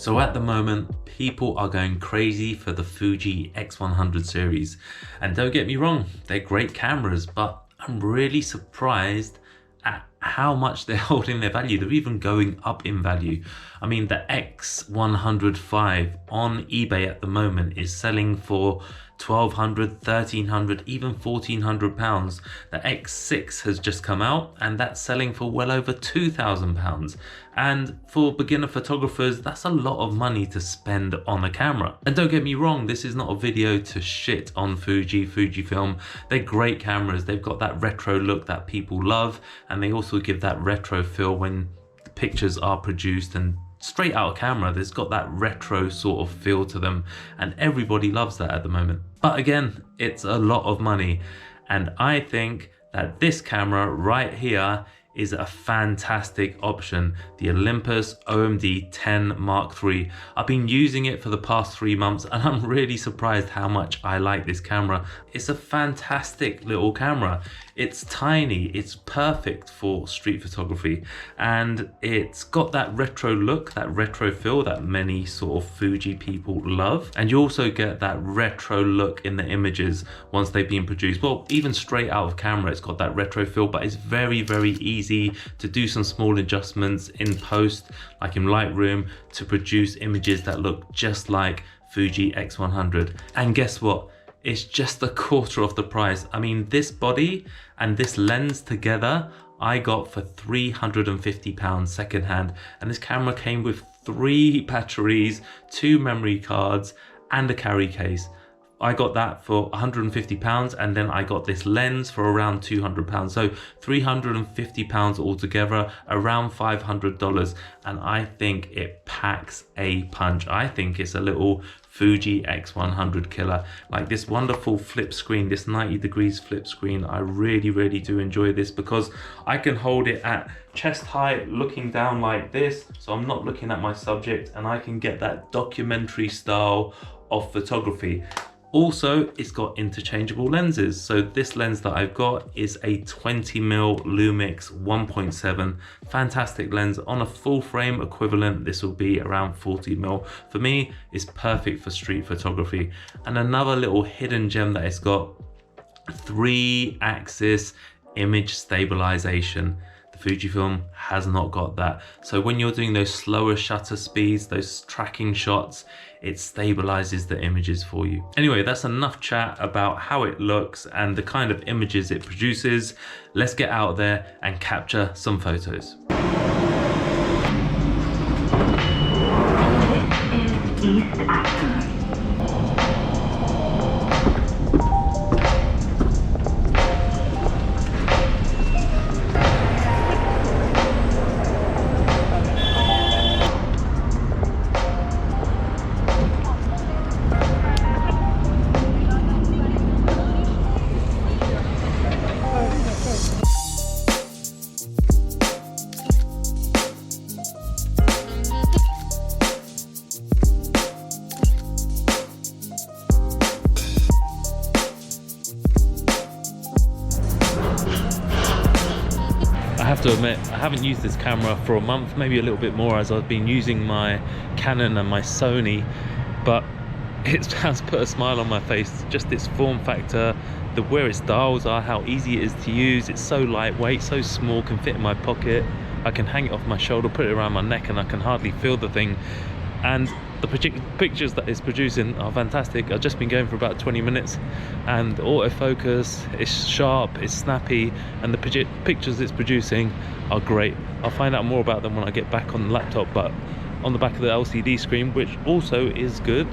So at the moment, people are going crazy for the Fuji X100 series. And don't get me wrong, they're great cameras, but I'm really surprised at how much they're holding their value. They're even going up in value. I mean, the X100V on eBay at the moment is selling for 1,200, 1,300, even 1,400 pounds. The X6 has just come out and that's selling for well over 2,000 pounds. And for beginner photographers, that's a lot of money to spend on a camera. And don't get me wrong, this is not a video to shit on Fujifilm. They're great cameras. They've got that retro look that people love, and they also give that retro feel when the pictures are produced and straight out of camera. There's got that retro sort of feel to them, and everybody loves that at the moment. But again, it's a lot of money, and I think that this camera right here is a fantastic option. The Olympus OM-D E-10 Mark III. I've been using it for the past 3 months and I'm really surprised how much I like this camera. It's a fantastic little camera. It's tiny, it's perfect for street photography, and it's got that retro look, that retro feel that many sort of Fuji people love. And you also get that retro look in the images once they've been produced. Well, even straight out of camera, it's got that retro feel, but it's very, very easy to do some small adjustments in post, like in Lightroom, to produce images that look just like Fuji X100. And guess what? It's just a quarter of the price. I mean, this body and this lens together, I got for £350 secondhand. And this camera came with 3 batteries, 2 memory cards, and a carry case. I got that for £150, and then I got this lens for around £200. So £350 altogether, around $500. And I think it packs a punch. I think it's a little Fuji X100 killer. Like this wonderful flip screen, this 90 degrees flip screen. I really, really do enjoy this because I can hold it at chest height, looking down like this. So I'm not looking at my subject, and I can get that documentary style of photography. Also, it's got interchangeable lenses. So this lens that I've got is a 20mm Lumix 1.7. Fantastic lens. On a full frame equivalent, this will be around 40mm. For me, it's perfect for street photography. And another little hidden gem that it's got, 3-axis image stabilization. Fujifilm has not got that. So when you're doing those slower shutter speeds, those tracking shots, it stabilizes the images for you. Anyway, that's enough chat about how it looks and the kind of images it produces. Let's get out there and capture some photos. East Acton. I have to admit, I haven't used this camera for a month, maybe a little bit more, as I've been using my Canon and my Sony, but it has put a smile on my face. Just its form factor, where its dials are, how easy it is to use. It's so lightweight, so small, can fit in my pocket. I can hang it off my shoulder, put it around my neck, and I can hardly feel the thing. And the pictures that it's producing are fantastic. I've just been going for about 20 minutes, and autofocus is sharp, it's snappy, and the pictures it's producing are great. I'll find out more about them when I get back on the laptop, but on the back of the LCD screen, which also is good,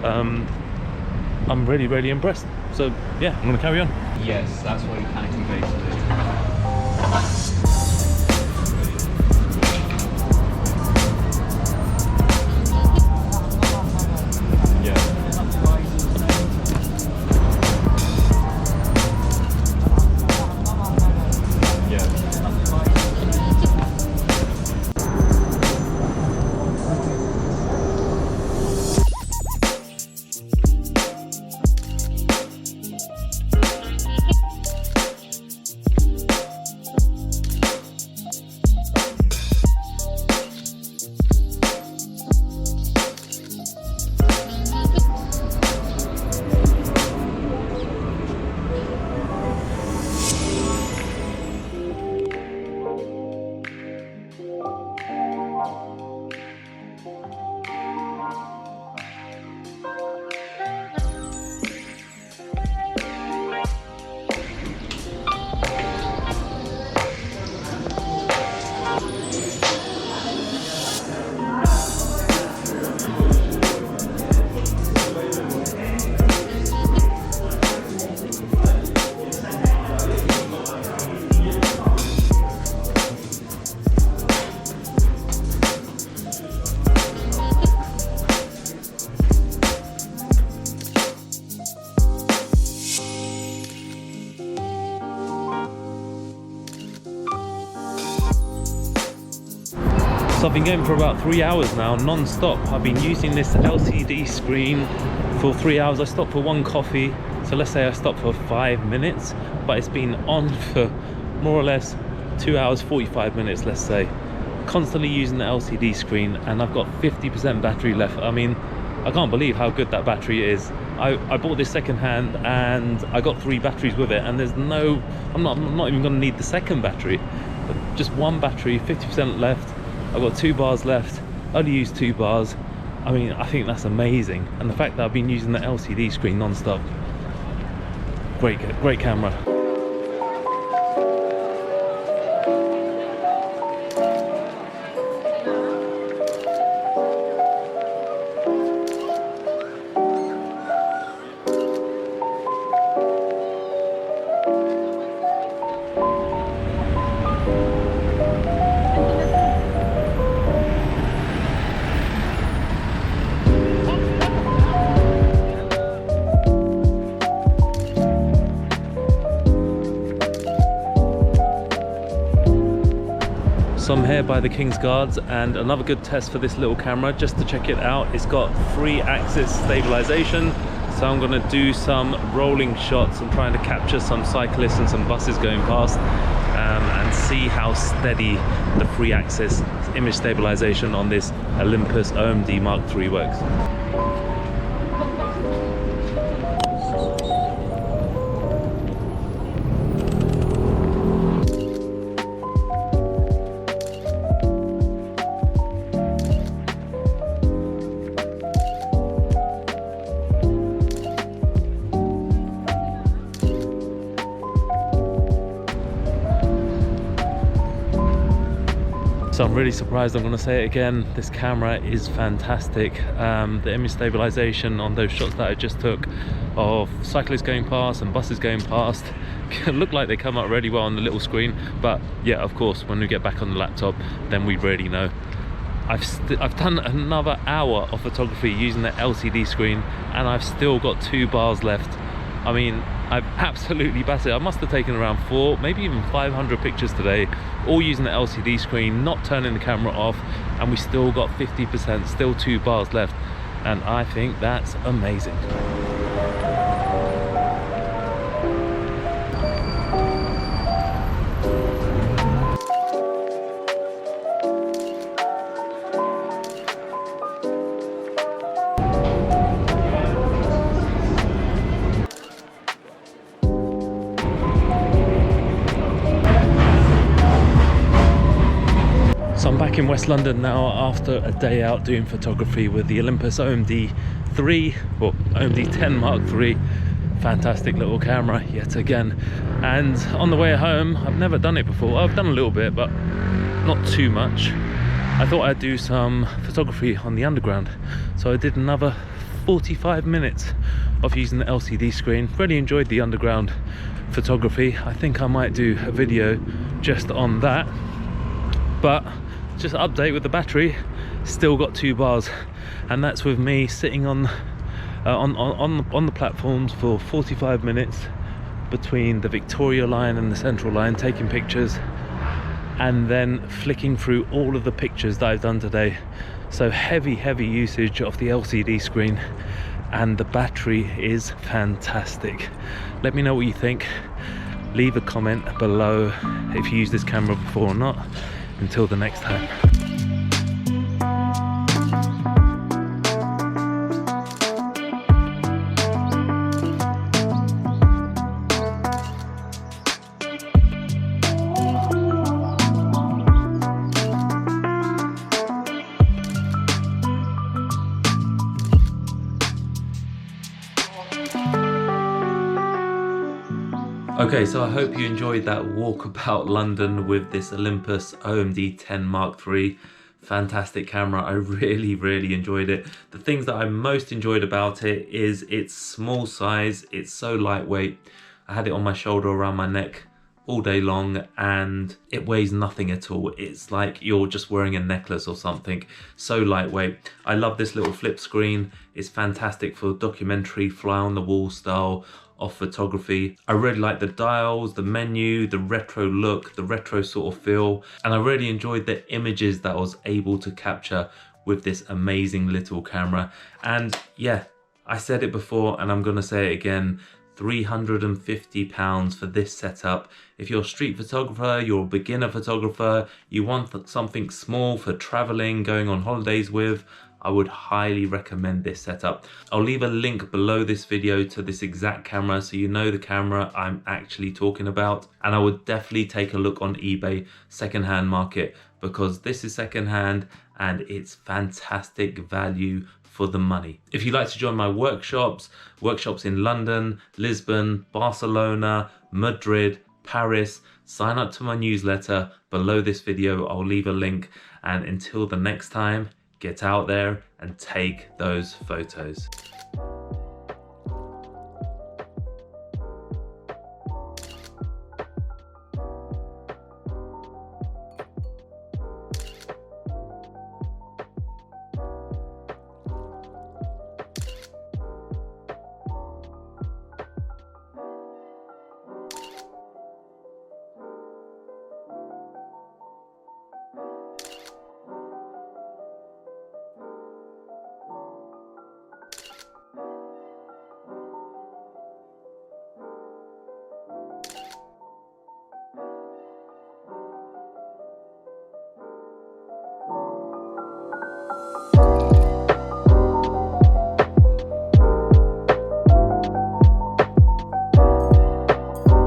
I'm really, really impressed. So yeah, I'm gonna carry on. Yes, that's what you can convey to do. So I've been going for about 3 hours now, non-stop. I've been using this LCD screen for 3 hours. I stopped for one coffee, so let's say I stopped for 5 minutes, but it's been on for more or less 2 hours 45 minutes, let's say. Constantly using the LCD screen, and I've got 50% battery left. I mean, I can't believe how good that battery is. I bought this second hand and I got 3 batteries with it, and there's no, I'm not even going to need the second battery. But just one battery, 50% left. I've got 2 bars left, only used 2 bars. I mean, I think that's amazing. And the fact that I've been using the LCD screen non-stop, great camera. So I'm here by the King's Guards, and another good test for this little camera, just to check it out. It's got 3-axis stabilization, so I'm going to do some rolling shots and trying to capture some cyclists and some buses going past, and see how steady the 3-axis image stabilization on this Olympus OM-D Mark III works. So I'm really surprised, I'm going to say it again, this camera is fantastic. The image stabilization on those shots that I just took of cyclists going past and buses going past look like they come out really well on the little screen, but yeah, of course, when we get back on the laptop, then we really know. I've done another hour of photography using the LCD screen, and I've still got 2 bars left. I mean, I've absolutely battered. I must have taken around 4, maybe even 500 pictures today, all using the LCD screen, not turning the camera off, and we still got 50%, still 2 bars left, and I think that's amazing. So I'm back in West London now after a day out doing photography with the Olympus OM-D E-M10 or OM-D E-M10 Mark III. Fantastic little camera yet again. And on the way home, I've never done it before. I've done a little bit, but not too much. I thought I'd do some photography on the underground. So I did another 45 minutes of using the LCD screen. Really enjoyed the underground photography. I think I might do a video just on that. But just an update with the battery, still got 2 bars, and that's with me sitting on the platforms for 45 minutes between the Victoria line and the Central line, taking pictures and then flicking through all of the pictures that I've done today. So heavy usage of the LCD screen, and the battery is fantastic. Let me know what you think. Leave a comment below if you used this camera before or not. Until the next time. Okay, so I hope you enjoyed that walk about London with this Olympus OM-D E-M10 Mark III. Fantastic camera. I really enjoyed it. The things that I most enjoyed about it is its small size. It's so lightweight. I had it on my shoulder, around my neck all day long, and it weighs nothing at all. It's like you're just wearing a necklace or something. So lightweight. I love this little flip screen. It's fantastic for documentary, fly on the wall style, of photography. I really like the dials, the menu, the retro look, the retro sort of feel, and I really enjoyed the images that I was able to capture with this amazing little camera. And yeah, I said it before and I'm gonna say it again, £350 for this setup. If you're a street photographer, you're a beginner photographer, you want something small for traveling, going on holidays with, I would highly recommend this setup. I'll leave a link below this video to this exact camera so you know the camera I'm actually talking about. And I would definitely take a look on eBay secondhand market, because this is secondhand and it's fantastic value for the money. If you'd like to join my workshops in London, Lisbon, Barcelona, Madrid, Paris, sign up to my newsletter. Below this video, I'll leave a link. And until the next time, get out there and take those photos.